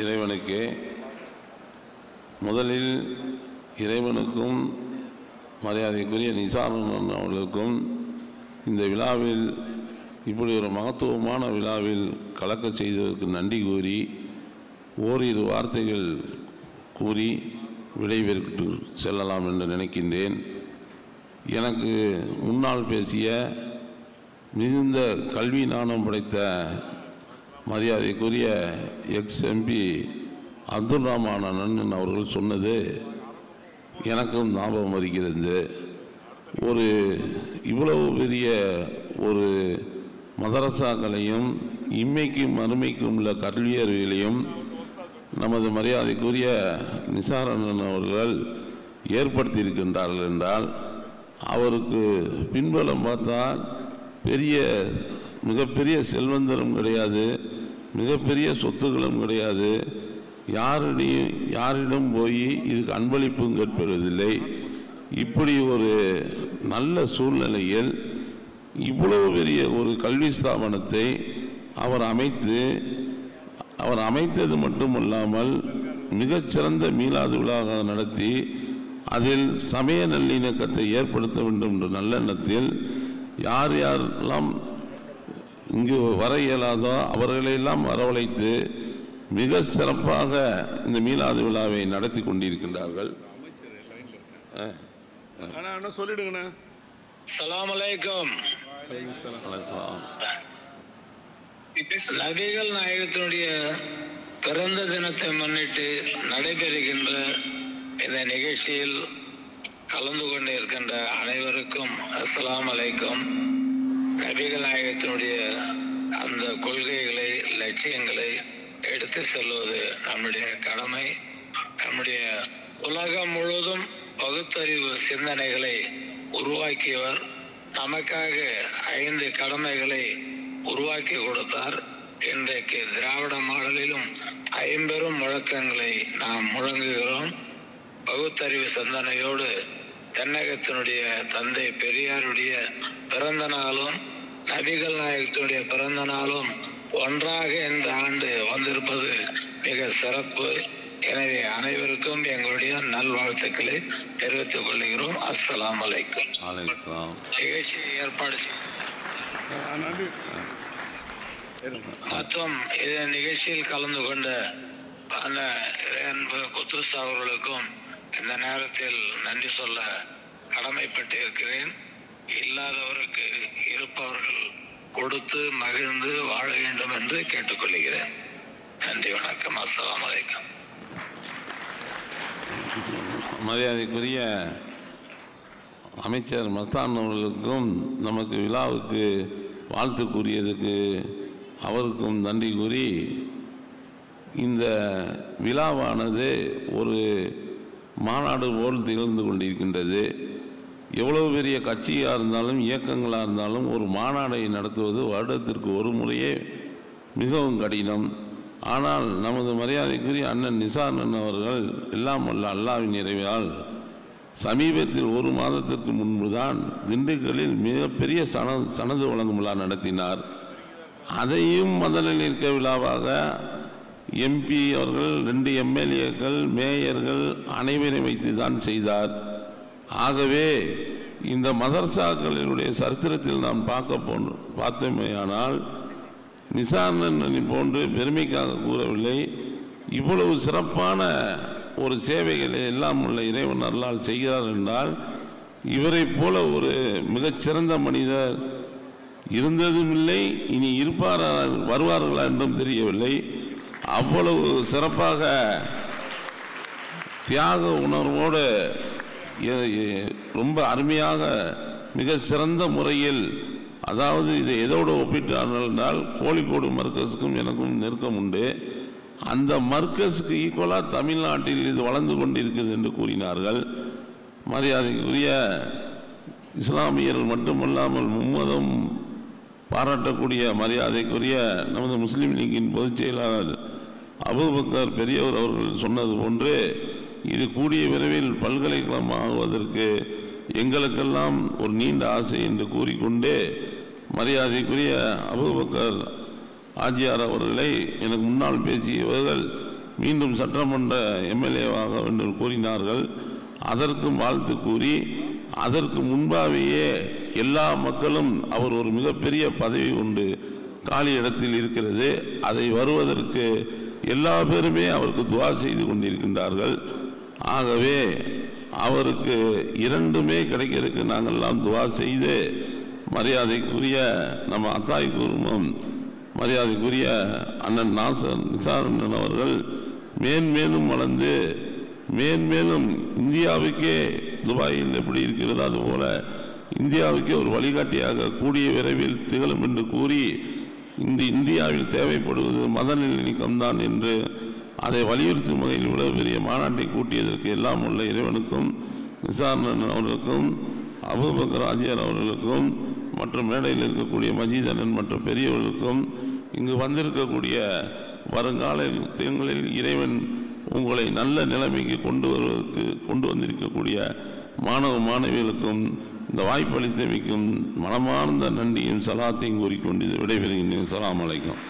இறைவனுக்கே. முதலில் இறைவனுக்கும் மரியாதைக்குரிய நிசாரன் அவர்களுக்கும் இந்த விழாவில் இப்படி ஒரு மகத்துவமான விழாவில் கலக்க செய்ததற்கு நன்றி கூறி ஓரிரு வார்த்தைகள் கூறி விடைபெற்று செல்லலாம் என்று நினைக்கின்றேன். எனக்கு முன்னால் பேசிய மிகுந்த கல்வி ஞானம் படைத்த மரியாதைக்குரிய எக்ஸ்-எம்பி அப்துல் ரஹ்மான் அண்ணன் அவர்கள் சொன்னது எனக்கும் ஞாபகம் வருகிறது. ஒரு இவ்வளவு பெரிய ஒரு மதரசாக்களையும் இம்மைக்கும் அருமைக்கும் உள்ள கல்வி அறிவியலையும் நமது மரியாதைக்குரிய நிசார் அண்ணன் அவர்கள் ஏற்படுத்தியிருக்கின்றார்கள் என்றால் அவருக்கு பின்பலம் பார்த்தால் மிகப்பெரிய செல்வந்தரும் கிடையாது, மிகப்பெரிய சொத்துக்களும் கிடையாது. யாரிடம் போய் இதுக்கு அன்பளிப்பும் கேட்பதில்லை. இப்படி ஒரு நல்ல சூழ்நிலையில் இவ்வளவு பெரிய ஒரு கல்வி ஸ்தாபனத்தை அவர் அமைத்தது மட்டுமல்லாமல் மிகச்சிறந்த மீலாது விழாவாக நடத்தி அதில் சமய நல்லிணக்கத்தை ஏற்படுத்த வேண்டும் என்ற நல்லெண்ணத்தில் யாரெல்லாம் இங்கு வர இயலாதோ அவர்களையெல்லாம் வரவழைத்து மிக சிறப்பாக இந்த மீலாது விழாவை நடத்தி கொண்டிருக்கின்றார்கள். சொல்லிடுங்கண்ணா. அஸ்ஸலாமு அலைக்கும். நபிகள் நாயகத்தினுடைய பிறந்த தினத்தை முன்னிட்டு நடைபெறுகின்ற இந்த நிகழ்ச்சியில் கலந்து கொண்டு இருக்கின்ற அனைவருக்கும் அஸ்ஸலாமு அலைக்கும். நபிகள் நாயகத்தினுடைய அந்த கொள்கைகளை, லட்சியங்களை எடுத்து செல்வது நம்முடைய கடமை. நம்முடைய உலகம் முழுவதும் பகுத்தறிவு சிந்தனைகளை உருவாக்கியவர். நமக்காக 5 கடமைகளை உருவாக்கி கொடுத்தார். இன்றைக்கு திராவிட மாடலிலும் 50 முழக்கங்களை நாம் முழங்குகிறோம். பகுத்தறிவு சிந்தனையோடு தென்னகத்தினுடைய தந்தை பெரியாருடைய பிறந்த நாளும் நபிகள் நாயகத்தினுடைய பிறந்த நாளும் ஒன்றாக இந்த ஆண்டு வந்திருப்பது மிக சிறப்பு. எனவே அனைவருக்கும் எங்களுடைய நல்வாழ்த்துக்களை தெரிவித்துக் கொள்கிறோம். அஸ்ஸலாமு அலைக்கும். நிகழ்ச்சியை ஏற்பாடு மற்றும் இந்த நிகழ்ச்சியில் கலந்து கொண்ட குத்துஸ் அவர்களுக்கும் இந்த நேரத்தில் நன்றி சொல்ல கடமைப்பட்டு இருக்கிறேன். இல்லாதவருக்கு இருப்பவர்கள் கொடுத்து மகிழ்ந்து வாழ வேண்டும் என்று கேட்டுக்கொள்கிறேன். நன்றி, வணக்கம். அஸ்ஸலாமு அலைக்கும். மரியாதைக்குரிய அமைச்சர் மஸ்தான் அவர்களுக்கும் நமக்கு விழாவுக்கு வாழ்த்து கூறியதுக்கு அவருக்கும் நன்றி கூறி, இந்த விழாவானது ஒரு மாநாடு போல் திகழ்ந்து கொண்டிருக்கின்றது. எவ்வளவு பெரிய கட்சியாக இருந்தாலும் இயக்கங்களாக இருந்தாலும் ஒரு மாநாடை நடத்துவது வருடத்திற்கு ஒரு முறையே மிகவும் கடினம். ஆனால் நமது மரியாதைக்குரிய அண்ணன் நிசார் அண்ணன் அவர்கள் எல்லாம் வல்ல அல்லாஹ்வின் நிறைவால் சமீபத்தில் 1 மாதத்திற்கு முன்பு தான் திண்டுக்கல்லில் மிகப்பெரிய சனது வழங்கும் விழா நடத்தினார். அதையும் முதலில் இருக்க விழாவாக எம்பி அவர்கள் 2 எம்எல்ஏக்கள், மேயர்கள் அனைவரையும் வைத்து தான் செய்தார். ஆகவே இந்த மதரசாக்களினுடைய சரித்திரத்தில் நாம் பார்த்தோமேயானால் நிசார் அண்ணனை போன்று பெருமைக்காக கூறவில்லை, இவ்வளவு சிறப்பான ஒரு சேவைகளை எல்லாம் உள்ள இறைவன் அருளால் செய்கிறார் என்றால் இவரை போல ஒரு மிகச்சிறந்த மனிதர் இருந்ததும் இல்லை, இனி வருவார்களா என்றும் தெரியவில்லை. அவ்வளவு சிறப்பாக தியாக உணர்வோடு ரொம்ப அருமையாக மிக சிறந்த முறையில், அதாவது இதை எதோடு ஒப்பிட்டார்கள் என்றால் கோழிக்கோடு மர்கஸுக்கும் எனக்கும் நெருக்கம் உண்டு. அந்த மர்கஸுக்கு ஈக்குவலாக தமிழ்நாட்டில் இது வளர்ந்து கொண்டிருக்கிறது என்று கூறினார்கள். மரியாதைக்குரிய இஸ்லாமியர்கள் மட்டுமல்லாமல் மும்மதம் பாராட்டக்கூடிய மரியாதைக்குரிய நமது முஸ்லீம் லீக்கின் பொதுச் செயலாளர் அபூபக்கர் பெரியவர் அவர்கள் சொன்னது போன்று இது கூடிய விரைவில் பல்கலைக்கழகம் ஆகுவதற்கு எங்களுக்கெல்லாம் ஒரு நீண்ட ஆசை என்று கூறிக்கொண்டு, மரியாதைக்குரிய அபூபக்கர் ஆஜியார் அவர்களை எனக்கு முன்னால் பேசியவர்கள் மீண்டும் சட்டமன்ற எம்எல்ஏவாக என்று கூறினார்கள். அதற்கும் வாழ்த்து கூறி, அதற்கு முன்பாகவே எல்லா மக்களும் அவர் ஒரு மிகப்பெரிய பதவி உண்டு காலி இடத்தில் இருக்கிறது, அதை வருவதற்கு எல்லா பேருமே அவருக்கு துவா செய்து கொண்டிருக்கின்றார்கள். ஆகவே அவருக்கு இரண்டுமே கிடைக்கிறதுக்கு நாங்கள்லாம் துவா செய்து மரியாதைக்குரிய நம்ம அத்தாய் குடும்பம், மரியாதைக்குரிய அண்ணன் நிசார் அண்ணன் அவர்கள் மேன்மேலும் வளர்ந்து மேன்மேலும் இந்தியாவுக்கே துபாயில் எப்படி இருக்கிறதோ அதுபோல இந்தியாவுக்கே ஒரு வழிகாட்டியாக கூடிய விரைவில் திகழும் என்று கூறி, இந்த இந்தியாவில் தேவைப்படுவது மத நல்லிணக்கம்தான் என்று அதை வலியுறுத்தும் வகையில் இவ்வளவு பெரிய மாநாட்டை கூட்டியதற்கு எல்லாம் உள்ள இறைவனுக்கும், நிசார் அவர்களுக்கும், அபூபக்கர் ஆஜியார் அவர்களுக்கும், மற்றும் மேடையில் இருக்கக்கூடிய மஜீத் அண்ணன் மற்ற பெரியவர்களுக்கும், இங்கு வந்திருக்கக்கூடிய வருங்காலங்களில் இறைவன் உங்களை நல்ல நிலைமைக்கு கொண்டு வந்திருக்கக்கூடிய மாணவ மாணவிகளுக்கும் இந்த வாய்ப்பளித்தமைக்கும் மனமார்ந்த நன்றியும் சலாத்தையும் கூறிக்கொண்டு விடைபெறுகின்றேன். அஸ்ஸலாமு அலைக்கும்.